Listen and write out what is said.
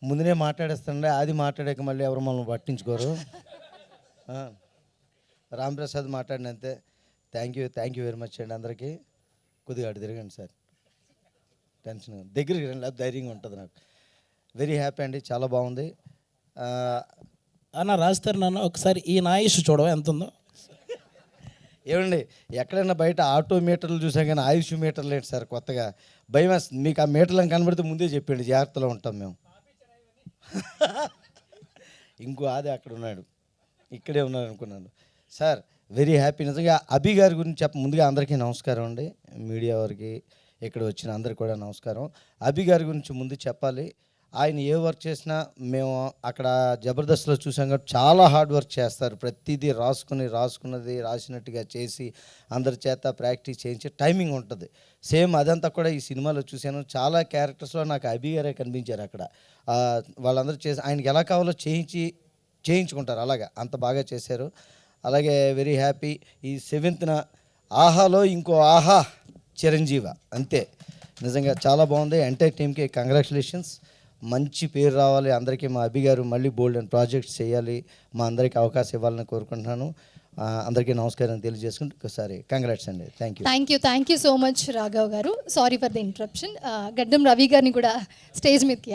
ముందునే మాట్లాడేస్తాండే, అది మాట్లాడాక మళ్ళీ ఎవరు మనల్ని పట్టించుకోరు. రాంప్రసాద్ మాట్లాడినంతే. థ్యాంక్ యూ వెరీ మచ్ అండి అందరికీ. కొద్దిగా అటు తిరగండి సార్, టెన్షన్ దగ్గరికి రండి, అది ధైర్యంగా ఉంటుంది నాకు. వెరీ హ్యాపీ అండి, చాలా బాగుంది. అన్న రాస్తారు నాన్న ఒకసారి ఈ నాయిష్ చూడవా ఎంత ఉందో. ఏమండి, ఎక్కడైనా బయట ఆటో మీటర్లు చూసాం కానీ ఆయుష్ మీటర్లు ఏంటి సార్ కొత్తగా? భయం వేస్తుంది. మీకు ఆ మీటర్లను కనబడితే ముందే చెప్పండి, జాగ్రత్తలో ఉంటాం మేము. ఇంకో అది అక్కడ ఉన్నాడు, ఇక్కడే ఉన్నాడు అనుకున్నాను. Sir very happy. నిజంగా అభి గారి గురించి ముందుగా అందరికీ నమస్కారం అండి, మీడియా వారికి, ఇక్కడ వచ్చిన అందరికీ కూడా నమస్కారం. అభి గారి గురించి ముందు చెప్పాలి. ఆయన ఏ వర్క్ చేసినా మేము అక్కడ జబర్దస్త్లో చూసాం కాబట్టి చాలా హార్డ్ వర్క్ చేస్తారు. ప్రతిదీ రాసుకున్నది రాసినట్టుగా చేసి అందరి చేత ప్రాక్టీస్ చేయించి టైమింగ్ ఉంటుంది. సేమ్ అదంతా కూడా ఈ సినిమాలో చూశాను. చాలా క్యారెక్టర్స్లో నాకు అభి గారే కనిపించారు అక్కడ. వాళ్ళందరూ చేసి ఆయనకి ఎలా కావాలో చేయించుకుంటారు, అలాగా అంత బాగా చేశారు. అలాగే వెరీ హ్యాపీ. ఈ 7th ఆహాలో ఇంకో ఆహా చిరంజీవ, అంతే. నిజంగా చాలా బాగుంది. ఎంటైర్ టీమ్కి కంగ్రాచులేషన్స్. మంచి పేరు రావాలి అందరికీ. మా అభి గారు మళ్ళీ బోల్డ్ అండ్ ప్రాజెక్ట్స్ చేయాలి, మా అందరికీ అవకాశం ఇవ్వాలని కోరుకుంటున్నాను. అందరికీ నమస్కారం తెలియజేసుకుంటూ ఒకసారి కంగ్రాట్స్ అండి. Thank you so much Raghav గారు. Sorry for the interruption. Gaddam Ravi గారిని కూడా స్టేజ్ మీదకి